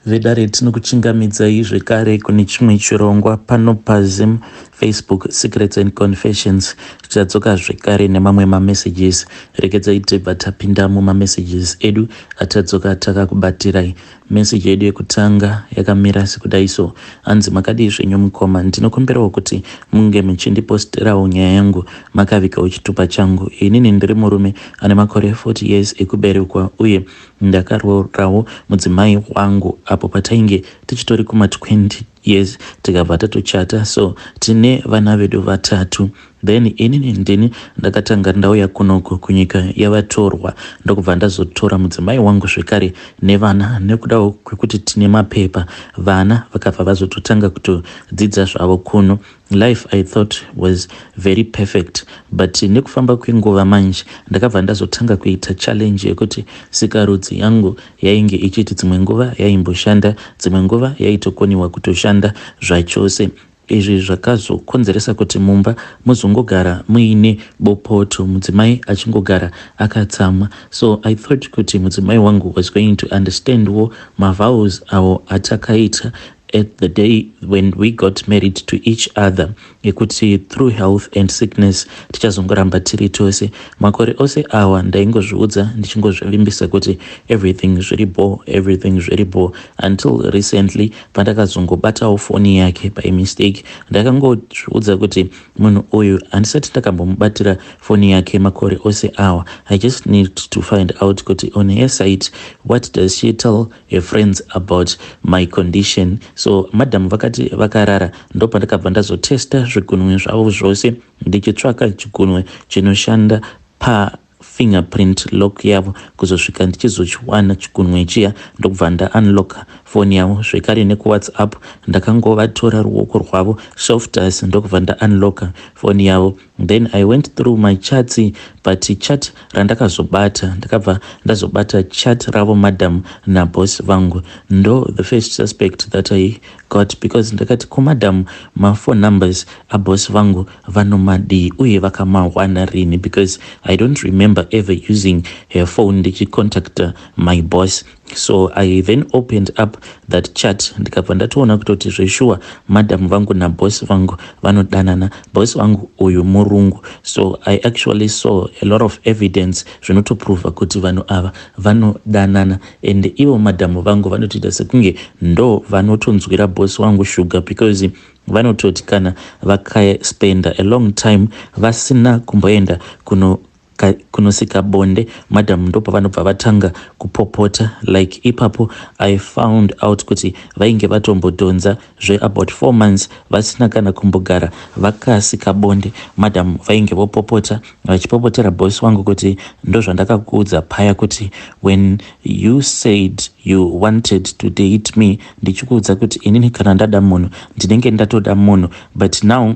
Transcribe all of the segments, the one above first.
Vedare tinokuchingamidzai zvekare kune chimwe chirongwa pano paZim Facebook Secrets and Confessions. Tichadzoka zvekare nemamwe mamessages. Regedzai tibva tapinda mumamessages edu atadzoka takakubatirai. Message yedu yekutanga yakamira sekudai so: anzi makadii zvenyu mukoma, ndinokumbirawo kuti munge muchindiposterawo nyaya yangu makavikawo chitupa changu. Inini ndiri murume ane makore 40 years ekuberekwa uye ndakarorawo mudzimai wangu apo patainge tichitori kuma 20 years tikabva tatochata, so tine vana vedu vatatu. Then inini ndini ndakatanga ndauya kunoko kunyika yavatorwa ndokubva ndazotora mudzimai wangu zvekare nevana, nekudawo kwekuti tine mapepa. Vana vakabva vazototanga kutodzidza zvavo kuno. Life I thought was very perfect, but nekufamba kwenguva manje ndakabva ndazotanga kuita challenge yekuti sikarudzi yangu yainge ichiti dzimwe nguva yaimboshanda, dzimwe nguva yaitokoniwa kutoshanda zvachose. Izvi zvakazokonzeresa kuti mumba muzongogara muine bopoto, mudzimai achingogara akatsamwa. So I thought kuti mudzimai wangu was going to understand my vows awo atakaita at the day when we got married to each other, ekuti through health and sickness tichazongoramba tiri tose. Makore ose awa ndaingozviudza ndichingozvivimbisa kuti everything very bo until recently pandakazongobatawo foni yake by mistake. Ndakangozviudza kuti munhu uyu handisati ndakambomubatira foni yake makore ose awa. I just need to find out kuti on her side what does she tell her friends about my condition. So madam vakati vakarara ndo pandakabva ndazotesta zvigunwe zvavo zvose ndichitsvaka chigunwe chinoshanda fingerprint lock yavo kuzosvika ndichizochiwana chigunwe chiya ndokubva ndaunlocka foni yavo. Zvekare nekuwhatsapp ndakangovatora ruoko rwavo softers ndokubva ndaunlocka foni yavo. Then I went through my chats, but chat randakazobata ndakabva ndazobata chat ravo madam naboss vangu, ndo the first suspect that I got, because ndakati kumadam phone numbers aboss vangu vanomadi uye vakamawana rini, because I don't remember ever using her phone ndichicontacta my boss. So I then opened up that chat ndikabva ndatoona kutoti zveshuwa madam vangu naboss vangu vanodanana, boss vangu uyu murungu. So I actually saw a lot of evidence zvinotoprova kuti vanhu ava vanodanana, and ivo madam vangu vanotoita sekunge ndo vanotonzwira boss vangu sugar, because vanototi kana vakaspenda a long time vasina kumboenda kunosika bonde, madam ndo pavanobva vatanga kupopota. Like ipapo I found out kuti vainge vatombodhonza about 4 months vasina kana kumbogara vakasika bonde. Madam vainge vopopota vachipopotera boss wangu kuti ndo zvandakakuudza paya kuti when you said you wanted to date me, ndichikuudza kuti inini kana ndada munhu ndinenge ndatoda munhu, but now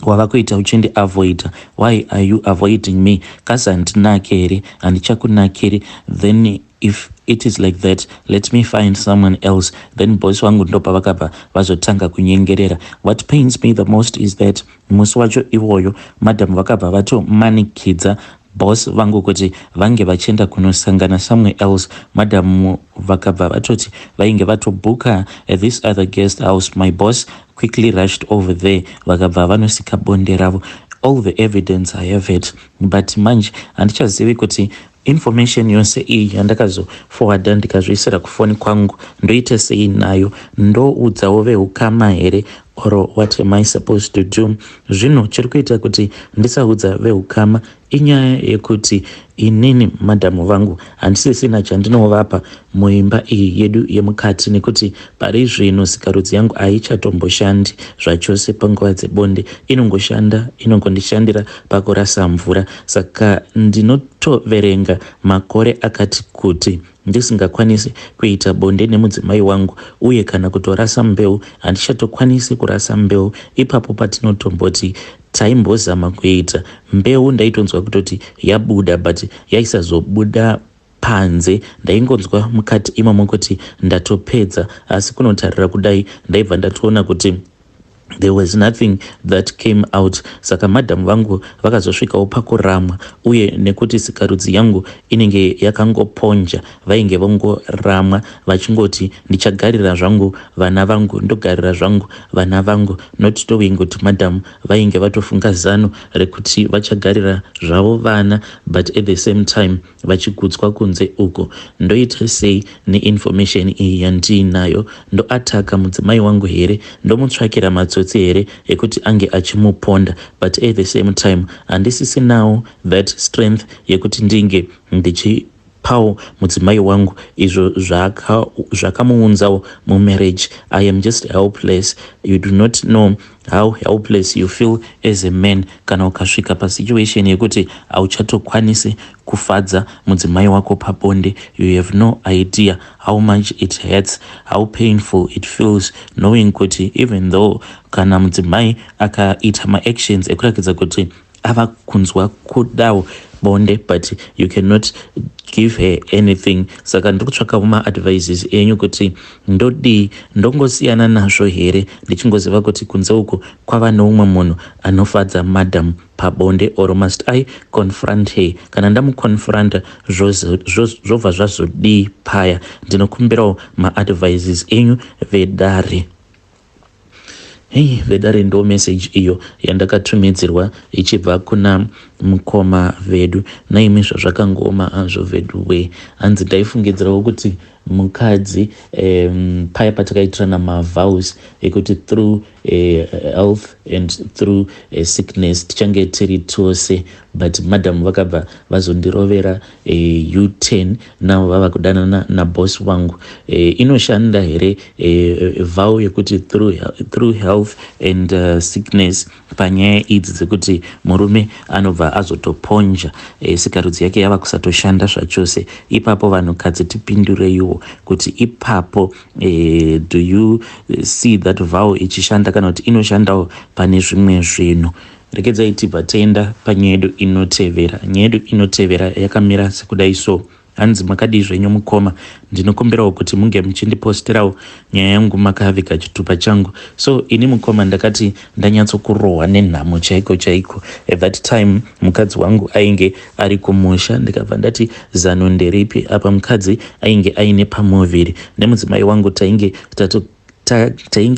wava kuita uchindi avoid. Why are you avoiding me? Kazi handinakeri, handichakunakeri. Then if it is like that, let me find someone else. Then boss wangu ndo pavakabva vazotanga kunyengerera. What pains me the most is that musi wacho iwoyo madam vakabva vatomanikidza boss vangu kuti vange vachienda kunosangana somewhere else. Madam vakabva vatoti vainge vatobhuka at this other guest house. My boss quickly rushed over there, vakabva vanosika bonde ravo. All the evidence I have it, but manje handichazivi kuti information yose iyi yandakazoforwarda ndikazviisira kufoni kwangu ndoite sei nayo, ndoudzawo veukama here, or what am I supposed to do? Zvino chiri kuita kuti ndisaudza veukama inyaya yekuti inini madam vangu handisisina chandinovapa muimba iyi yedu yemukati, nekuti pari zvino sikarudzi yangu haichatomboshandi zvachose panguva dzebonde, inongondishandira pakurasa mvura. Saka ndinotoverenga makore akati kuti ndisingakwanisi kuita bonde nemudzimai wangu, uye kana kutorasa mbeu handichatokwanisi kurasa mbeu. Ipapo patinotomboti taimbozama kuita mbeu, ndaitonzwa kutoti yabuda but yaisazobuda panze, ndaingonzwa mukati imomo kuti ndatopedza, asi kunotarira kudai ndaibva ndatoona kuti there was nothing that came out. Saka madam vangu vakazosvikawo pakuramwa, uye nekuti sikarudzi yangu inenge yakangoponja, vainge vongoramwa vachingoti ndichagarira zvangu vana vangu, ndogarira zvangu vana vangu, not knowing kuti madam vainge vatofunga zano rekuti vachagarira zvavo vana, but at the same time vachigutswa kunze uko. Ndoita sei neinformation iyi yandiinayo? Ndoataka mudzimai wangu here? Ndomutsvakira matsotsi here ekuti ange achimuponda? But at the same time handisisinawo that strength yekuti ndinge ndichipawo mudzimai wangu izvo zvakamuunzawo mumarriage. I am just helpless. You do not know how helpless you feel as a man kana ukasvika pasituation yekuti hauchatokwanisi kufadza mudzimai wako pabonde. You have no idea how much it hurts, how painful it feels knowing kuti even though kana mudzimai akaita maactions ekurakidza kuti ava kunzwa kudawo bonde, but you cannot give her anything. Saka ndikutsvaka maadvices enyu kuti ndodii, ndongosiyana nazvo here ndichingoziva kuti kunze uko kwava noumwe munhu anofadza madam pabonde, or must I confront her? Kana ndamuconfronta zvobva zvazodii paya? Ndinokumbirawo maadvices enyu vedare. Hey, vedare ndo message iyo yandakatumidzirwa ichibva kuna mukoma vedu. Naimi zvazvakangoma azvo vedu we. Hanzi ndaifungidzirawo kuti mukadzi paya patakaitirana mavows ekuti through health and through sickness tichange tiri tose, but madam vakabva vazondirovera U10 navo vava kudanana naboss wangu. Inoshanda here vow yekuti through health and sickness panyaya idzi dzekuti murume anobva azotoponja sikarudzi yake yava kusatoshanda zvachose? Ipapo vanhukadzi tipindureiwo kuti ipapo do you see that vow ichishanda kana kuti inoshandawo pane zvimwe zvinhu? Regedzai tibva taenda panyaya yedu inotevera. Nyaya yedu inotevera yakamira sekudai so. Hanzi makadii zvenyu mukoma? Ndinokumbirawo kuti munge muchindipostirawo nyaya yangu makaviga chitupa changu. So ini mukoma ndakati ndanyatsokurohwa nenhamo chaiko chaiko. At that time mukadzi wangu ainge ari kumusha, ndikabva ndati zano nderipi? Apa mukadzi ainge aine pamuviri nemudzimai wangu tainge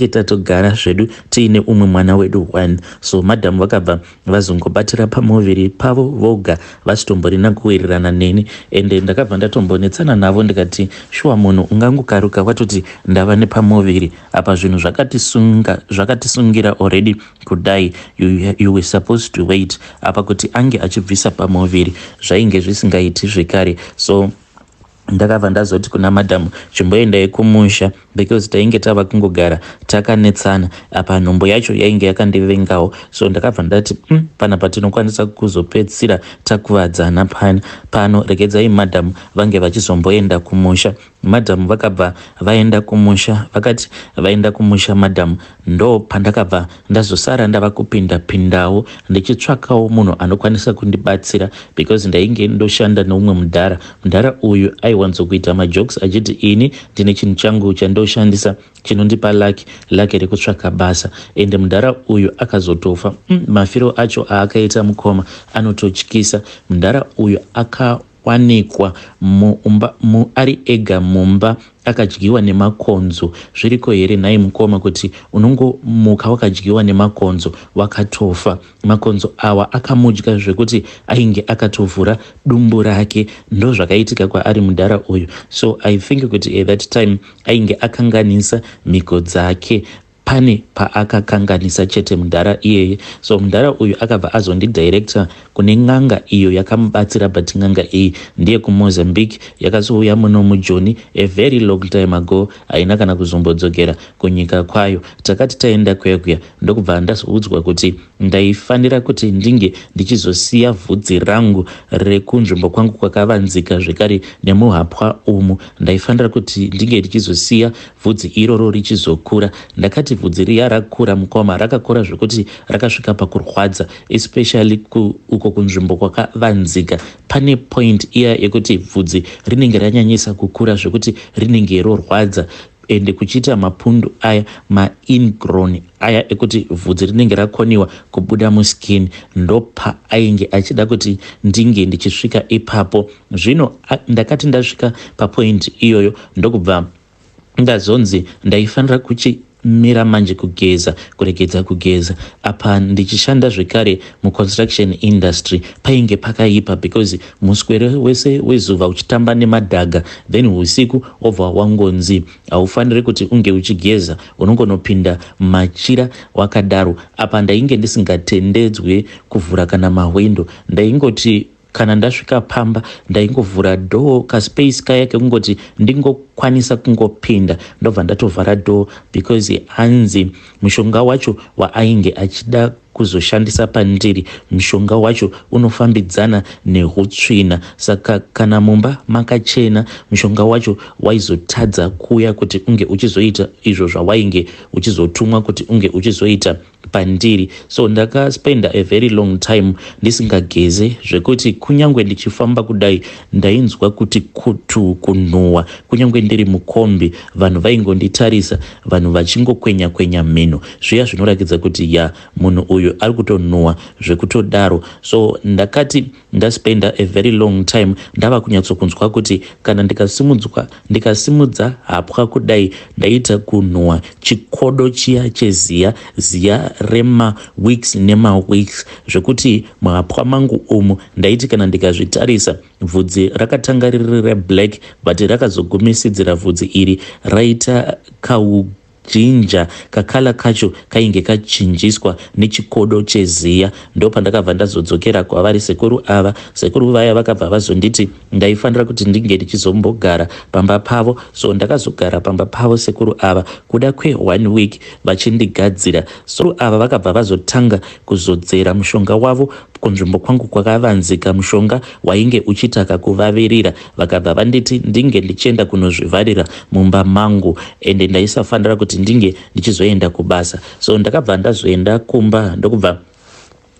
tatogara zvedu tiine umwe mwana wedu 1. So madam vakabva vazongobatira pamuviri pavo voga vachitomborina kuwirirana neni, ende ndakabva ndatombonetsana navo ndikati shuwa munhu ungangokaruka watoti ndava nepamuviri apa zvinhu zvakatisungira already kudai. You were supposed to wait apa kuti ange achibvisa pamuviri zvainge zvisingaiti zvekare. So ndakabva ndazoti kuna madam chimboendai kumusha because tainge tava kungogara takanetsana apa nhombo yacho yainge yakandivengawo. So ndakabva ndati pana patinokwanisa kuzopedzisira takuvadzana pano regedzai madam vange vachizomboenda kumusha. Madam vakabva vaenda kumusha. Vakati vaenda kumusha madam, ndo pandakabva ndazosara ndava kupindapindawo ndichitsvakawo munhu anokwanisa kundibatsira because ndainge ndoshanda noumwe mudhara uyu aiwanzokuita majokes achiti ini ndine chinhu changu chandoshandisa chinondipa laki rekutsvaka basa, ende mudhara uyu akazotofa. Mafiro acho aakaita mukoma anototyisa. Mudhara uyu akawanikwa ari ega mumba akadyiwa nemakonzo. Zviriko here nhai mukoma kuti unongomuka wakadyiwa nemakonzo wakatofa? Makonzo awa akamudya zvekuti ainge akatovhura dumbu rake. Ndo zvakaitika kwaari mudhara uyu. So I think kuti at that time ainge akanganisa mhiko dzake. Pane paakakanganisa chete mudhara iyeye. So mudhara uyu akabva azondidirecta kune n'anga iyo yakamubatsira, but n'anga iyi ndiye kuMozambique, yakazouya muno mujoni a very long time ago, haina kana kuzombodzokera kunyika kwayo. Takati taenda kuya ndokubva ndazoudzwa kuti ndaifanira kuti ndinge ndichizosiya vhudzi rangu rekunzvimbo kwangu kwakavanzika zvekare nemuhapwa umu. Ndaifanira kuti ndinge ndichizosiya vhudzi iroro richizokura. Ndakati vhudzi riya rakura mukoma, rakakura zvekuti rakasvika pakurwadza, especially uko kunzvimbo kwakavanzika. Pane point iya yekuti vhudzi rinenge ranyanyisa kukura zvekuti rinenge rorwadza. ende kuchiita mapundu aya ma-ingrown aya ekuti vhudzi rinenge rakoniwa kubuda muskin, ndopa ainge achida kuti ndinge ndichisvika ipapo. Zvino ndakati ndasvika papoint iyoyo ndokubva ndazonzi ndaifanira kuchimira manje kugeza, kuregedza kugeza. Apa ndichishanda zvekare muconstruction industry painge pakaipa because muswere wese wezuva uchitamba nemadhaga, then usiku obva wangonzi haufaniri kuti unge uchigeza, unongonopinda machira wakadaro. Apa ndainge ndisingatendedzwe kuvhura kana mahwindo, ndaingoti kana ndasvika pamba ndaingovhura dhoo kaspace kaya kekungoti ndingokwanisa kungopinda ndobva ndatovhara dhoo, because hanzi mushonga wacho waainge achida kuzoshandisa pandiri, mushonga wacho unofambidzana nehutsvina. Saka kana mumba makachena mushonga wacho waizotadza kuya kuti unge uchizoita izvo zvawainge uchizotumwa kuti unge uchizoita pandiri. So ndakaspenda a very long time ndisingageze zvekuti kunyangwe ndichifamba kudai ndainzwa kuti kutu kunhuhwa, kunyangwe ndiri mukombi vanhu vaingonditarisa, vanhu vachingokwenya kwenya mhino, zviya zvinoratidza kuti ya munhu uyu ari kutonhuhwa zvekutodaro. So ndakati ndaspenda a very long time ndava kunyatsokunzwa kuti kana ndikasimudza hapwa kudai ndaita kunhuhwa chikodo chiya cheziya, ziya remaweeks nemaweeks, zvekuti muhapwa mangu umu ndaiti kana ndikazvitarisa vhudzi rakatanga riri reblack but rakazogumisidzira vhudzi iri raita jinja, kakala kacho kainge kachinjiswa nechikodo cheziya. Ndo pandakabva ndazodzokera kwavari sekuru ava. Sekuru vaya vakabva vazonditi ndaifanira kuti ndinge ndichizombogara pamba pavo. So ndakazogara pamba pavo sekuru ava kuda kwe1 week vachindigadzira. Sekuru ava vakabva vazotanga kuzodzera mushonga wavo kunzvimbo kwangu kwakavanzika, mushonga wainge uchitaka kuvavirira. Vakabva vanditi ndinge ndichienda kunozvivharira mumba mangu ende ndaisafanira kuti ndinge ndichizoenda kubasa. So ndakabva ndazoenda kumba ndokubva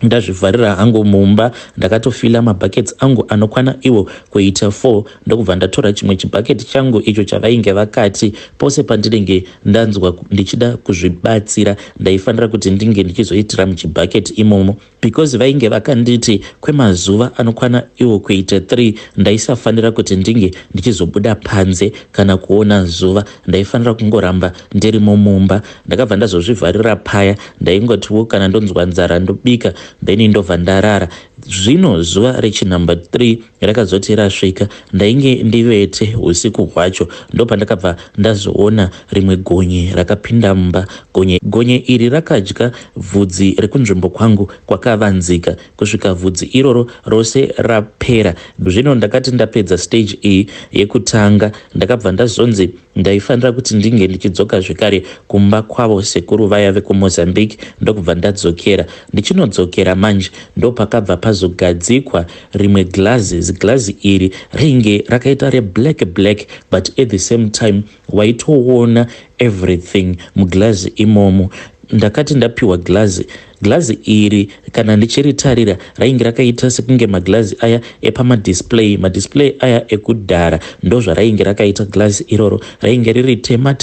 ndazvivharira hangu mumba, ndakatofila mabhaketi angu anokwana iwo kuita 4. ndokubva ndatora chimwe chibhaketi changu icho chavainge vakati pose pandinenge ndanzwa ndichida kuzvibatsira ndaifanira kuti ndinge ndichizoitira muchibhaketi imomo, because vainge vakanditi kwemazuva anokwana iwo kuita 3 ndaisafanira kuti ndinge ndichizobuda panze kana kuona zuva, ndaifanira kungoramba ndirimo mumba. Ndakabva ndazozvivharira paya, ndaingotiwo kana ndonzwa nzara ndobika then ndobva ndarara. Zvino zuva rechinumber 3 rakazoti rasvika ndainge ndivete usiku hwacho, ndopandakabva ndazoona rimwe gonye rakapinda mumba. Gonye iri rakadya vhudzi rekunzvimbo kwangu kwakavanzika kusvika vhudzi iroro rose rapera. Zvino ndakati ndapedza stage iyi yekutanga ndakabva ndazonzi ndaifanira kuti ndinge ndichidzoka zvekare kumba kwavo sekuru vaya vekumozambique. Ndokubva ndadzokera, ndichinodzokera manje ndopakabva pazogadzikwa rimwe glazi iri rainge rakaita reblack but at the same time waitoona everything muglazi imomo. Ndakati ndapiwa glazi iri kana ndichiritarira rainge rakaita sekunge maglazi aya epamadisplay, madisplay aya ekudhara ndo zvarainge rakaita glazi iroro. Rainge riri tema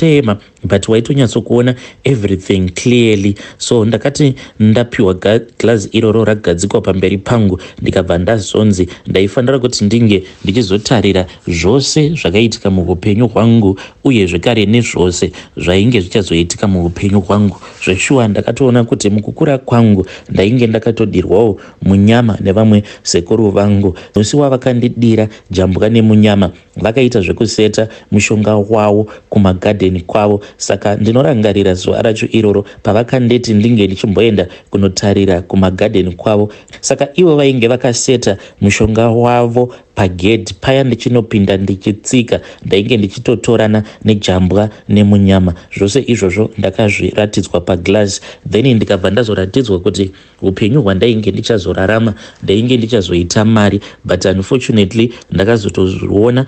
but waitonyatsokuona everything clearly. So ndakati ndapiwa glazi iroro ragadzikwa pamberi pangu ndikabva ndazonzi ndaifanira kuti ndinge ndichizotarira zvose zvakaitika muupenyu hwangu uye zvekare nezvose zvainge zvichazoitika muupenyu hwangu. Zveshuwa ndakatoona kuti mukukura kwangu ndainge ndakatodirwawo munyama nevamwe sekuru vangu. Musi wavakandidira jambwa nemunyama vakaita zvekuseta mushonga wavo kumagadheni kwavo. Saka ndinorangarira zuva racho iroro pavakandeti ndinge ndichimboenda kunotarira kumagadheni kwavo. Saka ivo vainge vakaseta mushonga wavo pagedhi paya ndichinopinda ndichitsika ndainge ndichitotorana nejambwa nemunyama. Zvose izvozvo ndakazviratidzwa paglazi, then ndikabva ndazoratidzwa kuti upenyu hwandainge ndichazorarama ndainge ndichazoita mari, but unfortunately ndakazotozviona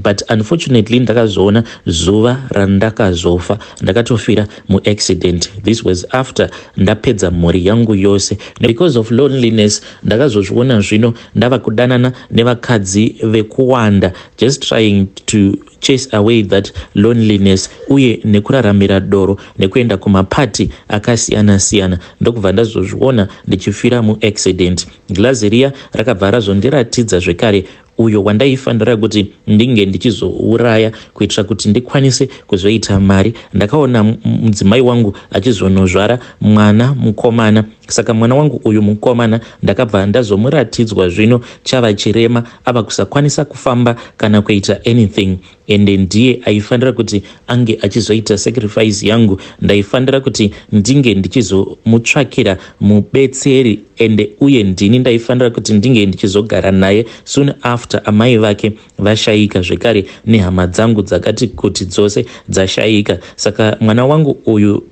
but unfortunately ndakazoona zuva randakazofa ndakatofira muaccident. This was after ndapedza mhuri yangu yose. Because of loneliness ndakazozviona zvino ndava kudanana nevakadzi vekuwanda, just trying to chase away that loneliness uye nekuraramira doro nekuenda kumapati akasiyana siyana. Ndokubva ndazozviona ndichifira muaccident. Girazi riya rakabva razondiratidza zvekare uyo wandaifanira kuti ndinge ndichizouraya kuitira kuti ndikwanise kuzoita mari. Ndakaona mudzimai wangu achizonozvara mwana mukomana, saka mwana wangu uyu mukomana ndakabva ndazomuratidzwa zvino chava chirema, ava kusakwanisa kufamba kana kuita anything, ende ndiye aifanira kuti ange achizoita sacrifice yangu. Ndaifanira kuti ndinge ndichizomutsvakira mubetseri, ende uye ndini ndaifanira kuti ndinge ndichizogara naye soon after amai vake vashayika, zvekare nehama dzangu dzakati kuti dzose dzashayika. Saka mwana wangu uyu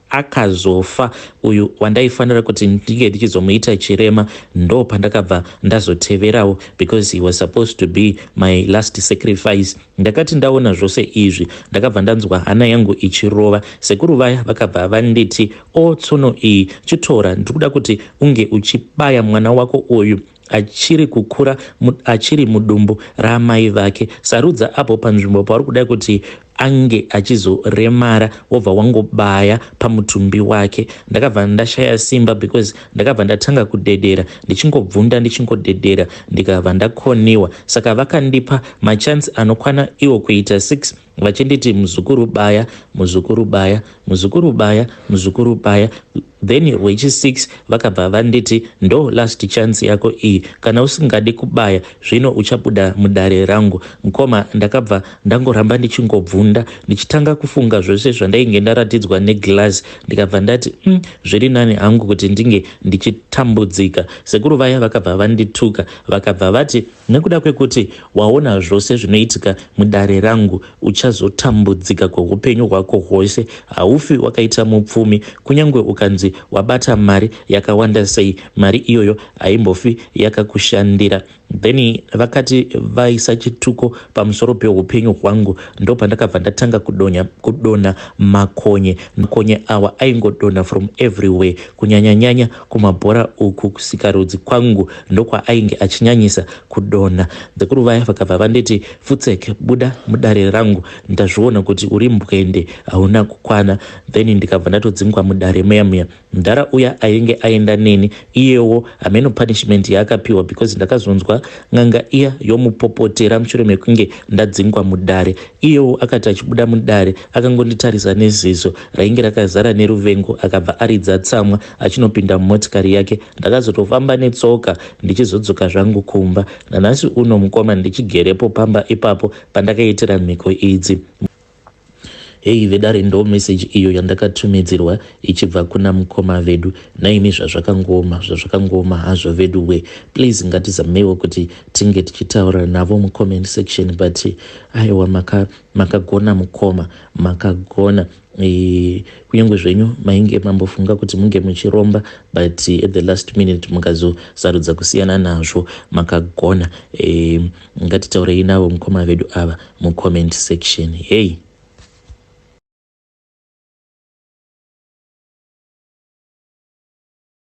akazofa, uyu wandaifanira kuti ndinge ndichizomuita chirema, ndo pandakabva ndazoteverawo, because he was supposed to be my last sacrifice. Ndakati ndaona zvose izvi ndakabva ndanzwa hana yangu ichirova. Sekuru vaya vakabva vanditi, tsono iyi chitora, ndikuda kuti unge uchibaya mwana wako uyu achiri kukura, achiri mudumbu ramai vake. Sarudza apo panzvimbo pauri kuda kuti ange achizoremara wobva wangobaya pamutumbi wake. Ndakabva ndashaya simba because ndakabva ndatanga kudedera, ndichingobvunda ndichingodedera, ndikabva ndakoniwa. Saka vakandipa machansi anokwana iwo kuita 6, vachinditi muzukuru baya, muzukuru baya, muzukuru baya, muzukuru baya. Then wechi6 vakabva vanditi ndo last chance yako iyi, kana usingadi kubaya zvino uchabuda mudare rangu. Mukoma ndakabva ndangoramba ndichingobvunda ndichitanga kufunga zvose zvandainge ndaratidzwa neglass. Ndikabva ndati zviri nani hangu kuti ndinge ndichitambudzika. Sekuru vaya vakabva vandituka, vakabva vati nekuda kwekuti waona zvose zvinoitika mudare rangu uchazotambudzika kweupenyu hwako hwose, haufi wakaita mupfumi. Kunyange ukanzi wabata mari yakawanda sei, mari iyoyo haimbofi yakakushandira. Then vakati vaisa chituko pamusoro peupenyu hwangu, ndo pandakabva ndatanga kudona makonye. Makonye awa aingodona from everywhere, kunyanyanyanya kumabhora uku, kusikarudzi kwangu ndokwa ainge achinyanyisa kudona. Sekuru vaya vakabva vanditi Futseke, buda mudare rangu, ndazviona kuti uri mbwende hauna kukwana. Then ndikabva ndatodzingwa mudare muya. Mudhara uya ainge aenda neni iyewo ameno punishment yaakapiwa, because ndakazonzwa ng'anga iya yomupopotera mushure mekunge ndadzingwa mudare. Iyewo akati achibuda mudare akangonditarisa neziso rainge rakazara neruvengo, akabva aridza tsamwa achinopinda mumotikari yake. Ndakazotofamba netsoka ndichizodzoka zvangu kumba. Nanhasi uno mukoma ndichigerepo pamba ipapo pandakaitira mhiko idzi. Hei vedare ndo message iyo yandakatumidzirwa ichibva kuna mukoma vedu. Naimi zvazvakangoma hazvo vedu we. Please ngatizamewo kuti tinge tichitaura navo mucomment section, but aiwa makagona mukoma, makagona. Kunyange zvenyu mainge mambofunga kuti munge muchiromba, but at the last minute mukazosarudza kusiyana nazvo, makagona. Ngatitaurei navo mukoma vedu ava mucomment section. Hey.